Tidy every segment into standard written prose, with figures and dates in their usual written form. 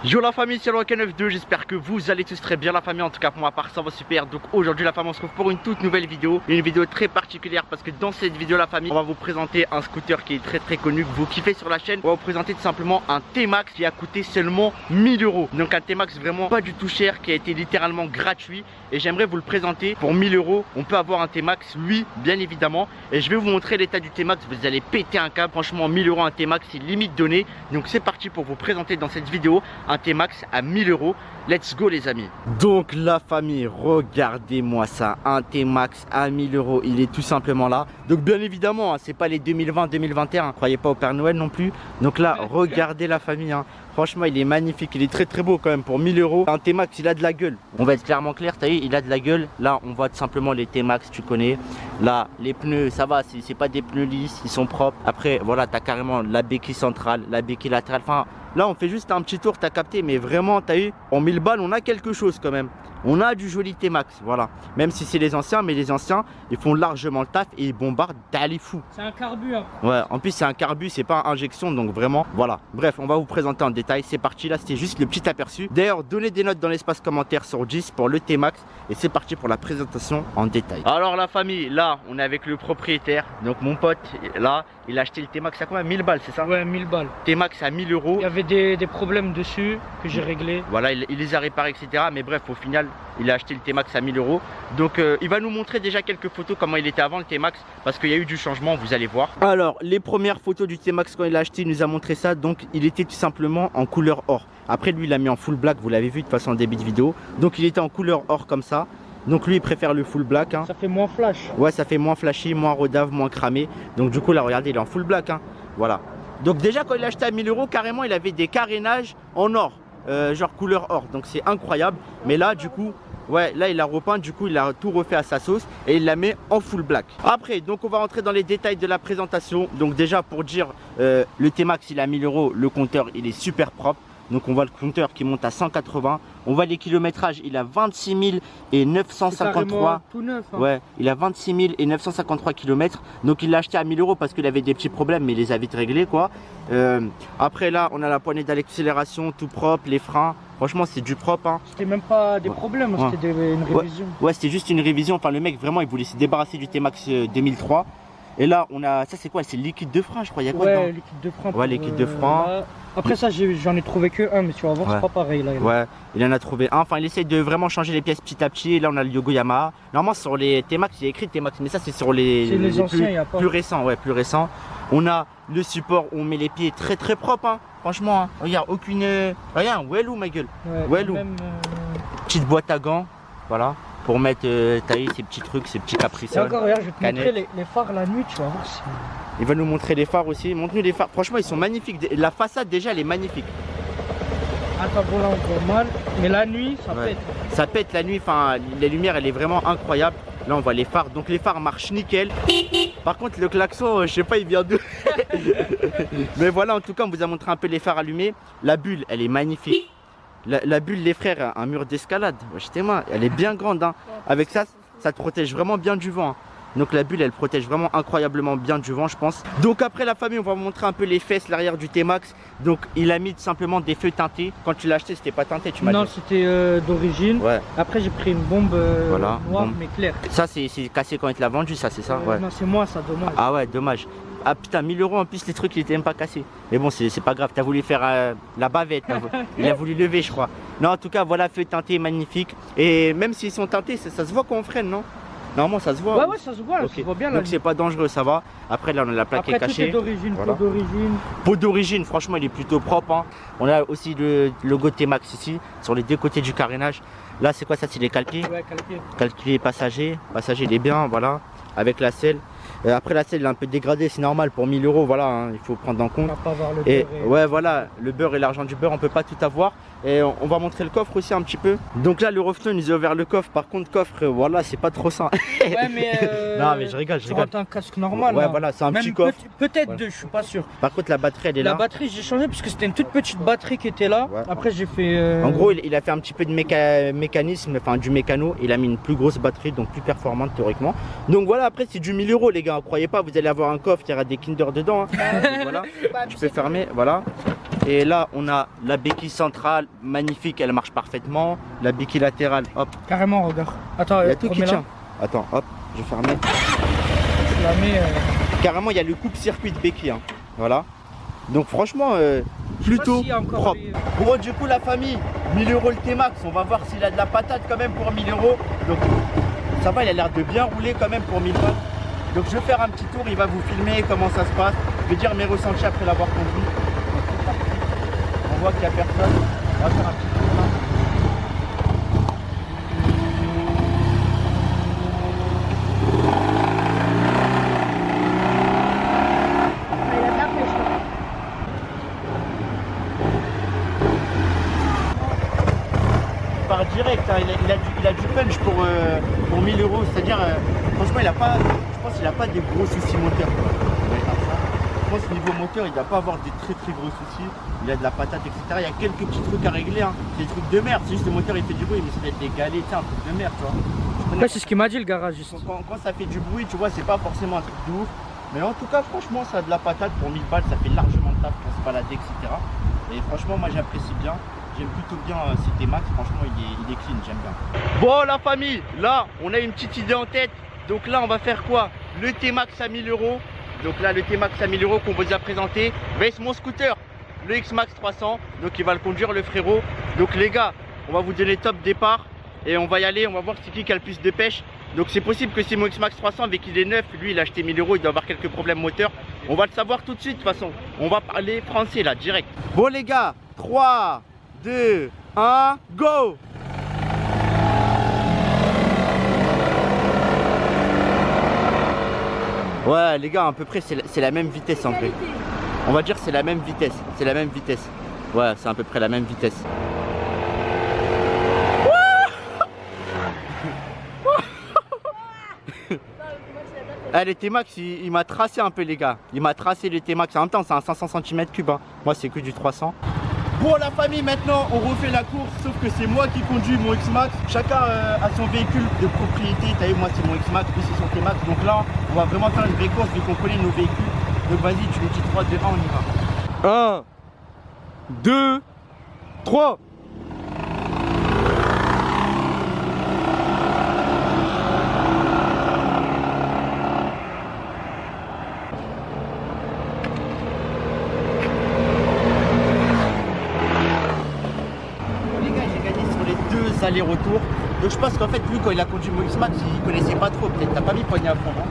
Yo la famille, c'est le Rock92, j'espère que vous allez tous très bien la famille, en tout cas pour ma part ça va super. Donc aujourd'hui la famille on se retrouve pour une toute nouvelle vidéo, une vidéo très particulière parce que dans cette vidéo la famille on va vous présenter un scooter qui est très connu, que vous kiffez sur la chaîne. On va vous présenter tout simplement un T-Max qui a coûté seulement 1000 €. Donc un T-Max vraiment pas du tout cher, qui a été littéralement gratuit. Et j'aimerais vous le présenter pour 1000 €. On peut avoir un T-Max, oui bien évidemment. Et je vais vous montrer l'état du T-Max, vous allez péter un câble. Franchement 1000 € un T-Max c'est limite donné. Donc c'est parti pour vous présenter dans cette vidéo un T-Max à 1000 €. Let's go les amis. Donc la famille, regardez-moi ça, un T-Max à 1000 €, il est tout simplement là. Donc bien évidemment, hein, c'est pas les 2020-2021, croyez pas au Père Noël non plus. Donc là, regardez la famille, hein. Franchement il est magnifique, il est très beau quand même pour 1000 €. Un T-Max il a de la gueule, on va être clairement clair, t'as vu, il a de la gueule. Là on voit tout simplement les T-Max, tu connais. Là les pneus ça va, c'est pas des pneus lisses, ils sont propres. Après voilà, t'as carrément la béquille centrale, la béquille latérale, enfin là on fait juste un petit tour, t'as capté. Mais vraiment t'as eu, en 1000 balles on a quelque chose quand même. On a du joli T-Max, voilà. Même si c'est les anciens, mais les anciens ils font largement le taf et ils bombardent d'aller fou. C'est un carbu hein. Ouais, en plus c'est un carbu, c'est pas injection, donc vraiment voilà. Bref, on va vous présenter en détail, c'est parti. Là c'était juste le petit aperçu. D'ailleurs donnez des notes dans l'espace commentaire sur 10 pour le T-Max. Et c'est parti pour la présentation en détail. Alors la famille, là on est avec le propriétaire. Donc mon pote là, il a acheté le T-Max à combien? 1000 balles c'est ça? Ouais, 1000 balles. T-Max à 1000 €. Il y avait des problèmes dessus que j'ai réglé. Voilà, il les a réparés etc. Mais bref, au final il a acheté le T-Max à 1000 €. Donc il va nous montrer déjà quelques photos comment il était avant le T-Max, parce qu'il y a eu du changement, vous allez voir. Alors les premières photos du T-Max quand il l'a acheté, il nous a montré ça. Donc il était tout simplement en couleur or. Après lui il l'a mis en full black, vous l'avez vu de toute façon en début de vidéo. Donc il était en couleur or comme ça. Donc lui il préfère le full black hein. Ça fait moins flash. Ouais, ça fait moins flashy, moins redave, moins cramé. Donc du coup là regardez, il est en full black hein. Voilà. Donc déjà quand il l'a acheté à 1000 € carrément il avait des carénages en or, genre couleur or. Donc c'est incroyable. Mais là du coup, ouais, là il a repeint, du coup il a tout refait à sa sauce et il la met en full black. Après, donc on va rentrer dans les détails de la présentation. Donc déjà pour dire, le T-Max il a 1000 €, le compteur il est super propre. Donc on voit le compteur qui monte à 180. On voit les kilométrages, il a 26 953. Tout neuf hein. Ouais, il a 26 953 km. Donc il l'a acheté à 1000 € parce qu'il avait des petits problèmes, mais il les a vite réglés quoi. Après là, on a la poignée d'accélération tout propre, les freins. Franchement, c'est du propre hein. C'était même pas des problèmes, Ouais. c'était une révision. Ouais, c'était juste une révision. Enfin, le mec vraiment, il voulait se débarrasser du T-Max 2003. Et là, on a ça, c'est quoi? C'est le liquide de frein, je crois. Il y a quoi dedans? Ouais, liquide de frein. Ouais, liquide de frein. Là. Après ça, j'en ai trouvé que un, mais tu vas voir, Ouais. c'est pas pareil là. Ouais, il en a trouvé un. Enfin, il essaye de vraiment changer les pièces petit à petit. Et là, on a le logo Yamaha. Normalement, sur les T-Max, il y a écrit T-Max, mais ça, c'est sur les anciens, il y a pas. plus récents. Ouais, plus récents. On a le support où on met les pieds très propre. Hein. Franchement, hein. Regarde, aucune. Rien, Wellou, ma gueule. Ouais, Wellou. même, Petite boîte à gants. Voilà. Pour mettre tailler ces petits trucs, ces petits Et capricioles. encore, regarde, je vais te Canette. montrer les phares la nuit, tu vas voir. Il va nous montrer les phares aussi. Montre-nous les phares. Franchement, ils sont magnifiques. La façade, déjà, elle est magnifique. Attends, bon là on voit mal, mais la nuit, ça Ouais. pète. Ça pète la nuit. Enfin, la lumière, elle est vraiment incroyable. Là, on voit les phares. Donc, les phares marchent nickel. Par contre, le klaxon, je sais pas, il vient d'où. Mais voilà, en tout cas, on vous a montré un peu les phares allumés. La bulle, elle est magnifique. La bulle, les frères, un mur d'escalade. Wesh, t'es moi, elle est bien grande. Hein. Avec ça, ça te protège vraiment bien du vent. Hein. Donc la bulle elle protège vraiment incroyablement bien du vent je pense. Donc après la famille on va vous montrer un peu les fesses, l'arrière du T-Max. Donc il a mis tout simplement des feux teintés. Quand tu l'as acheté c'était pas teinté tu m'as dit? Non c'était d'origine. Ouais. Après j'ai pris une bombe Voilà, noire bombe. mais claire. Ça c'est cassé quand il te l'a vendu ça c'est ça? Ouais. Non c'est moi ça, dommage. Ah ouais dommage. Ah putain 1000 € en plus les trucs ils étaient même pas cassés. Mais bon c'est pas grave, t'as voulu faire la bavette. Il a voulu lever je crois. Non en tout cas voilà feux teintés magnifiques. Et même s'ils sont teintés ça se voit quand on freine non? Normalement ça se voit. Ouais ça se voit, là, Okay. ça se voit bien là. Donc c'est pas dangereux ça va. Après là on a la plaque qui est Après tout cachée. est d'origine, Voilà. peau d'origine. Peau d'origine, franchement il est plutôt propre hein. On a aussi le logo T-Max ici, sur les deux côtés du carénage. Là c'est quoi ça? C'est les calpiers. Ouais calqué. Calpier passager. Passager il est bien, voilà. Avec la selle. Après la selle elle est un peu dégradée, c'est normal pour 1000 €, voilà, hein, il faut prendre en On compte. va pas voir le Et beurre ouais voilà, le beurre et l'argent du beurre on peut pas tout avoir. Et on va montrer le coffre aussi un petit peu. Donc là le reflet il nous a ouvert le coffre. Par contre coffre voilà c'est pas trop ça. Ouais mais Non mais je rigole, tu rentres un casque normal. Ouais là. voilà c'est un Même petit coffre. Peut-être Voilà. deux, je suis pas sûr. Par contre la batterie elle est La là. batterie j'ai changé parce que c'était une toute petite batterie qui était là. Ouais. Après j'ai fait. En gros, il a fait un petit peu de mécanisme, enfin du mécano. Il a mis une plus grosse batterie, donc plus performante théoriquement. Donc voilà, après c'est du 1000 €, les gars. Croyez pas, vous allez avoir un coffre, il y aura des Kinder dedans. Hein. Donc, voilà, tu peux fermer, voilà. Et là, on a la béquille centrale, magnifique, elle marche parfaitement. La béquille latérale, hop. Carrément, regarde. Attends, Il y a tout qui remets-la. tient. Attends, hop, je vais fermer. Je la mets. Carrément, il y a le coupe-circuit de béquille. Hein. Voilà. Donc franchement, plutôt s'il y a encore propre. des- Bon, du coup, la famille, 1000 € le T-Max. On va voir s'il a de la patate quand même pour 1000 €. Donc ça va, il a l'air de bien rouler quand même pour 1000 balles. Donc je vais faire un petit tour, il va vous filmer comment ça se passe. Je vais dire mes ressentis après l'avoir conduit. On voit qu'il n'y a personne. On va faire un petit tour là. Il part direct, hein. Il a du punch pour 1000 €. C'est-à-dire, franchement, il a pas, je pense qu'il n'a pas des gros soucis moteurs, quoi. Je pense niveau moteur, il ne doit pas avoir des très gros soucis. Il a de la patate, etc. Il y a quelques petits trucs à régler, hein. Des trucs de merde. C'est juste le moteur, il fait du bruit, mais c'est peut-être des galets, un truc de merde, tu vois. Ouais, c'est ce qu'il m'a dit le garage juste. Quand ça fait du bruit, tu vois, c'est pas forcément un truc de ouf. Mais en tout cas, franchement, ça a de la patate pour 1000 balles, ça fait largement le taf pour se balader, etc. Et franchement, moi j'apprécie bien. J'aime plutôt bien ces T-Max, franchement, il est clean, j'aime bien. Bon, la famille, là, on a une petite idée en tête. Donc là, on va faire quoi? Le T-Max à 1000 €. Donc là, le T-Max à 1000 € qu'on vous a présenté. Baisse mon scooter, le X-Max 300. Donc il va le conduire, le frérot. Donc les gars, on va vous donner top départ. Et on va y aller, on va voir c'est qui a le plus de pêche. Donc c'est possible que c'est mon X-Max 300, vu qu'il est neuf, lui il a acheté 1000 €, il doit avoir quelques problèmes moteurs. On va le savoir tout de suite de toute façon. On va parler français là, direct. Bon les gars, 3, 2, 1, go! Ouais les gars, à peu près c'est la même vitesse en vrai. On va dire c'est la même vitesse, c'est la même vitesse. Ouais, c'est à peu près la même vitesse. Ah, le T-Max, il m'a tracé un peu les gars. Il m'a tracé le T-Max. En même temps, c'est un 500 cm3. Hein. Moi, c'est que du 300. Bon, la famille, maintenant, on refait la course. Sauf que c'est moi qui conduis mon X-Max. Chacun a son véhicule de propriété. T'as vu, moi, c'est mon X-Max. Lui, c'est son T-Max. Donc là, on va vraiment faire une vraie course vu qu'on connaît nos véhicules. Donc vas-y, tu me dis 3, 2, 1, on y va. 1, 2, 3. Aller-retour. Donc je pense qu'en fait lui quand il a conduit mon X-Max il connaissait pas trop, peut-être t'as pas mis poignet à fond hein.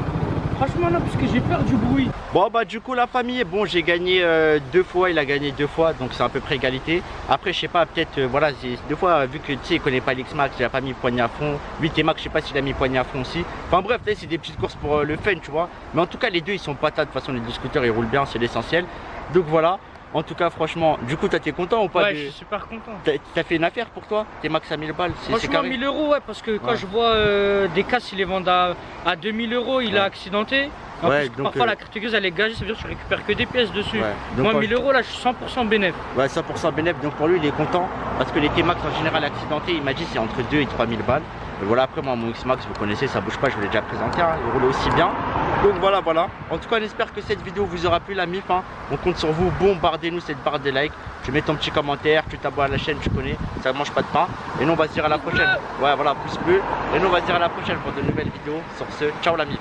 Franchement non, parce que j'ai peur du bruit. Bon bah du coup la famille, bon j'ai gagné 2 fois, il a gagné 2 fois, donc c'est à peu près égalité. Après je sais pas, peut-être voilà, 2 fois vu que tu sais il connaît pas l'X-Max, il a pas mis poignet à fond. Lui T-Max je sais pas s'il a mis poignet à fond aussi. Enfin bref, c'est des petites courses pour le fun tu vois. Mais en tout cas les deux ils sont patates, de toute façon les deux scooters ils roulent bien, c'est l'essentiel. Donc voilà. En tout cas, franchement, du coup, toi, t'es content ou pas? Ouais, je suis super content. T'as fait une affaire pour toi? T'es max à 1000 balles? Franchement, 1000 €, ouais, parce que quand je vois des casses, ils les vendent à 2000 €, il a accidenté. En Ouais, plus, donc, parfois, la carte grise, elle est gagée, ça veut dire que tu récupères que des pièces dessus. Ouais. Donc, moi, 1000 €, là, je suis 100% bénéf. Ouais, 100% bénéf. Donc, pour lui, il est content parce que les T-Max en général accidentés, il m'a dit c'est entre 2 et 3000 balles. Et voilà, après, moi, mon X-Max, vous connaissez, ça bouge pas, je vous l'ai déjà présenté, hein, il roule aussi bien. Donc voilà, voilà. En tout cas, on espère que cette vidéo vous aura plu, la MIF. Hein. On compte sur vous, bombardez-nous cette barre des likes. Tu mets ton petit commentaire, tu t'abonnes à la chaîne, tu connais, ça mange pas de pain. Et nous, on va se dire à la prochaine. Ouais, voilà, pouce bleu. Et nous, on va se dire à la prochaine pour de nouvelles vidéos. Sur ce, ciao la MIF.